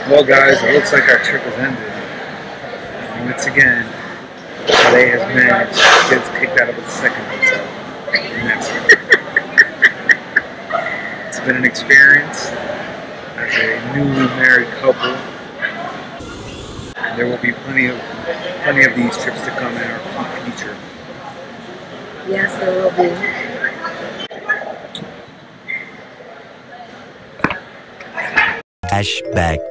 Well guys, it looks like our trip has ended. Once again, Sade has managed to get kicked out of the second hotel in Mexico. It's been an experience as a newly married couple. And there will be plenty of these trips to come in our future. Yes, there will be. Flashback.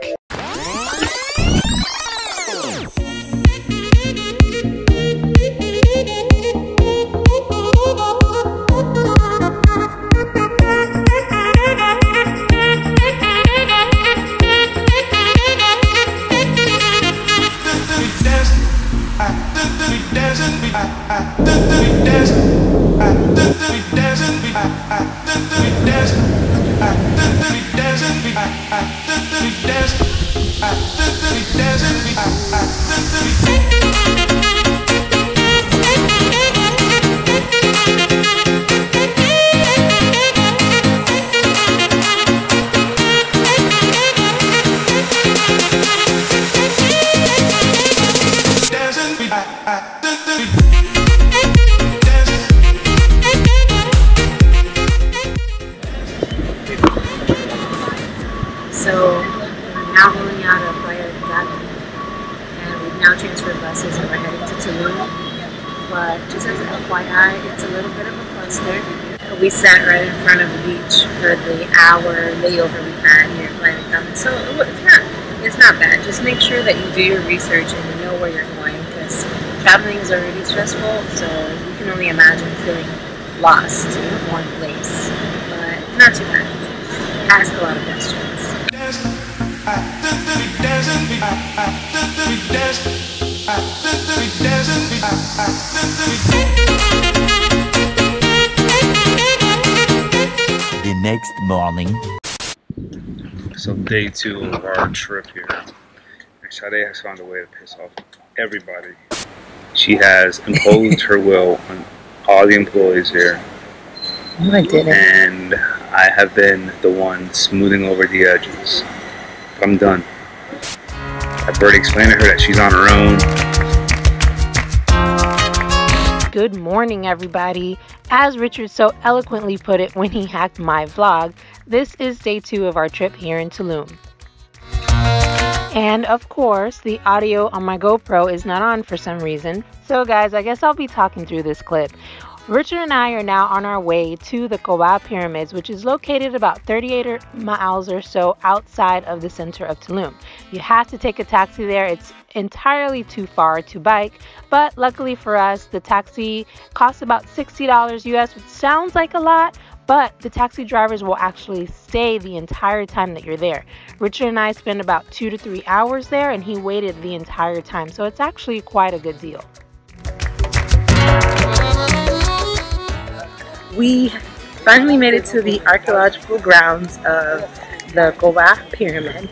So we're now rolling out of and we've now transferred buses and we're heading to Tulum. But just as an FYI, it's a little bit of a cluster. We sat right in front of the beach for the hour layover we had here in Grand Cenote. So it's not bad. Just make sure that you do your research and you know where you're going, because traveling is already stressful, so you can only imagine feeling lost in one place. But not too bad. Ask a lot of questions. The next morning. So day 2 of our trip here. Sade has found a way to piss off everybody. She has imposed her will on all the employees here. No, I didn't. And I have been the one smoothing over the edges. But I'm done. I've already explained to her that she's on her own. Good morning, everybody. As Richard so eloquently put it when he hacked my vlog, this is day 2 of our trip here in Tulum. And of course, the audio on my GoPro is not on for some reason. So guys, I guess I'll be talking through this clip. Richard and I are now on our way to the Coba Pyramids, which is located about 38 miles or so outside of the center of Tulum. You have to take a taxi there. It's entirely too far to bike, but luckily for us, the taxi costs about $60 US, which sounds like a lot, but the taxi drivers will actually stay the entire time that you're there. Richard and I spent about 2 to 3 hours there, and he waited the entire time, so it's actually quite a good deal. We finally made it to the archaeological grounds of the Coba Pyramid,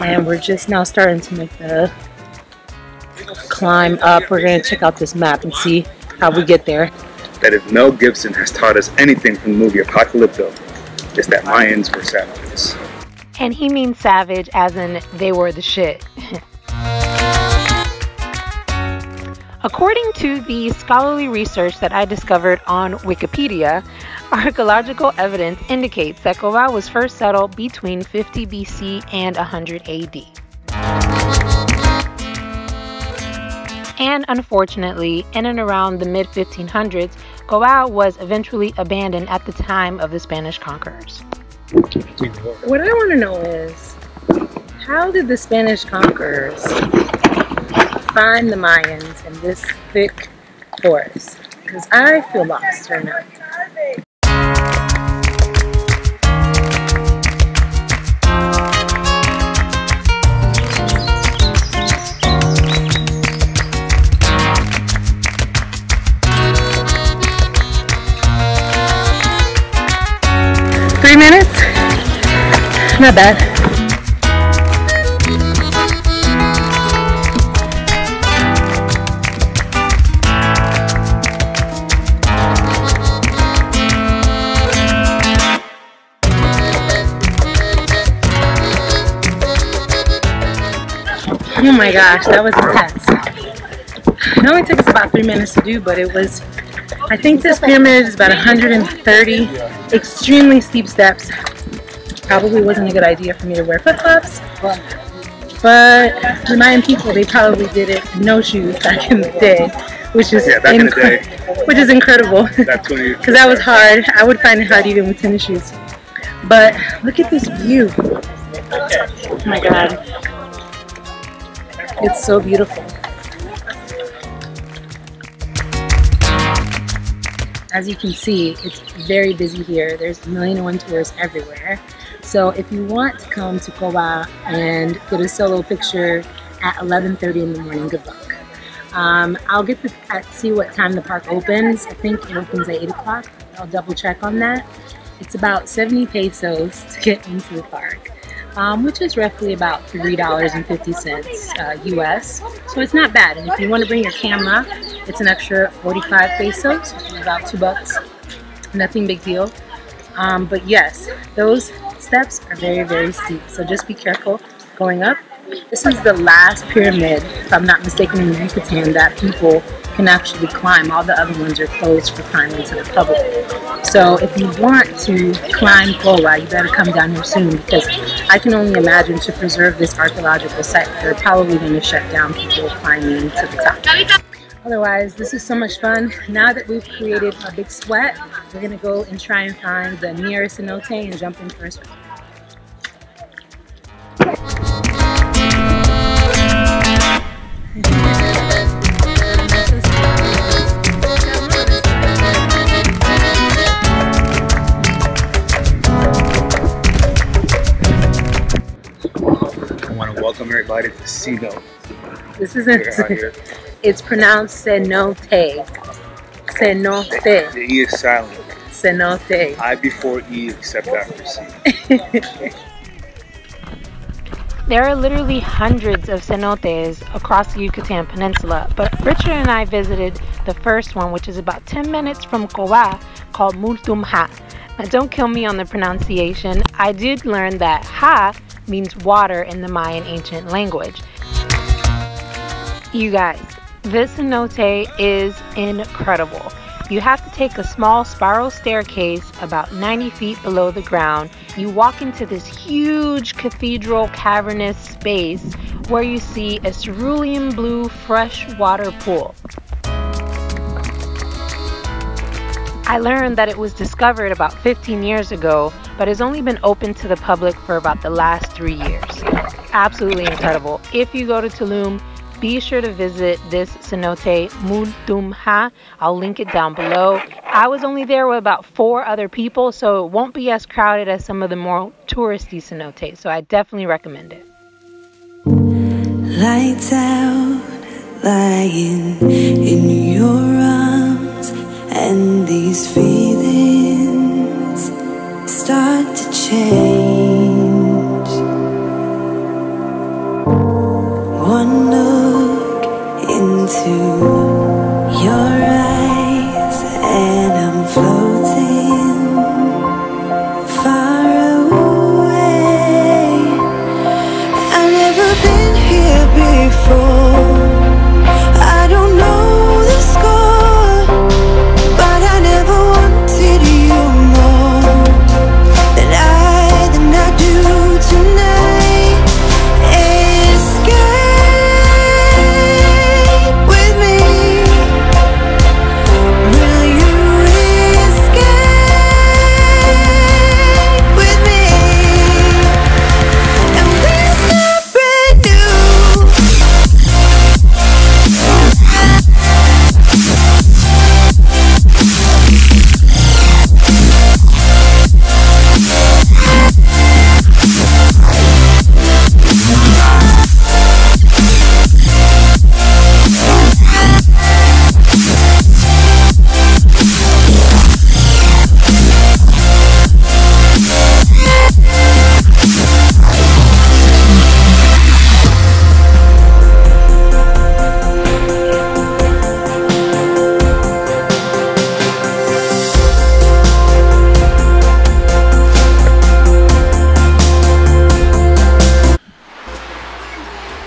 and we're just now starting to make the climb up. We're going to check out this map and see how we get there. That if Mel Gibson has taught us anything from the movie Apocalypto, it's that Mayans were savages. And he means savage as in they were the shit. According to the scholarly research that I discovered on Wikipedia, archaeological evidence indicates that Coba was first settled between 50 BC and 100 AD. And unfortunately, in and around the mid-1500s, Coba was eventually abandoned at the time of the Spanish conquerors. What I want to know is, how did the Spanish conquerors find the Mayans in this thick forest? Because I feel lost right now. Minutes? Not bad. Oh my gosh, that was intense. It only took us about 3 minutes to do, but it was, I think this pyramid is about 130 extremely steep steps. Probably wasn't a good idea for me to wear flip-flops, but the Mayan people, they probably did it in no shoes back in the day, which is which is incredible, because that was hard. I would find it hard even with tennis shoes. But look at this view. Oh my god, it's so beautiful. As you can see, it's very busy here. There's 1,000,001 tourists everywhere. So if you want to come to Coba and get a solo picture at 11:30 in the morning, good luck. I'll get see what time the park opens. I think it opens at 8 o'clock. I'll double check on that. It's about 70 pesos to get into the park, which is roughly about $3.50 US. So it's not bad. And if you want to bring your camera, it's an extra 45 pesos, which is about $2. Nothing big deal. But yes, those steps are very, very steep. So just be careful going up. This is the last pyramid, if I'm not mistaken, in Yucatan that people can actually climb. All the other ones are closed for climbing to the public. So if you want to climb Coba, you better come down here soon, because I can only imagine, to preserve this archaeological site, they're probably going to shut down people climbing to the top. Otherwise, this is so much fun. Now that we've created a big sweat, we're going to go and try and find the nearest cenote and jump in for a swim. I want to welcome everybody to Cenote. This is it's pronounced Cenote. Cenote. The E is silent. Cenote. I before E except after C. There are literally hundreds of cenotes across the Yucatan Peninsula, but Richard and I visited the first one, which is about 10 minutes from Coba, called Multum Ha. Now don't kill me on the pronunciation. I did learn that Ha means water in the Mayan ancient language. You guys, this cenote is incredible. You have to take a small spiral staircase about 90 feet below the ground. You walk into this huge cathedral cavernous space where you see a cerulean blue freshwater pool. I learned that it was discovered about 15 years ago, but has only been open to the public for about the last 3 years. Absolutely incredible. If you go to Tulum, be sure to visit this cenote, Multum Ha. I'll link it down below. I was only there with about 4 other people, so it won't be as crowded as some of the more touristy cenotes, so I definitely recommend it. Lights out, lying in your arms, and these feelings start to change. One look into your eyes and I'm floating far away. I've never been here before. I don't know the score, but I never wanted you more than I do tonight. Escape with me. Will you escape with me? And we'll start brand new.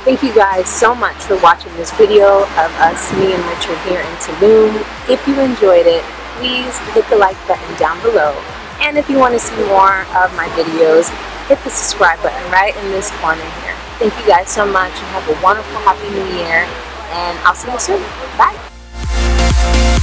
Thank you guys so much for watching this video of us, me and Richard here in Tulum. If you enjoyed it, please hit the like button down below. And if you want to see more of my videos, hit the subscribe button right in this corner here. Thank you guys so much and have a wonderful, happy new year. And I'll see you soon. Bye.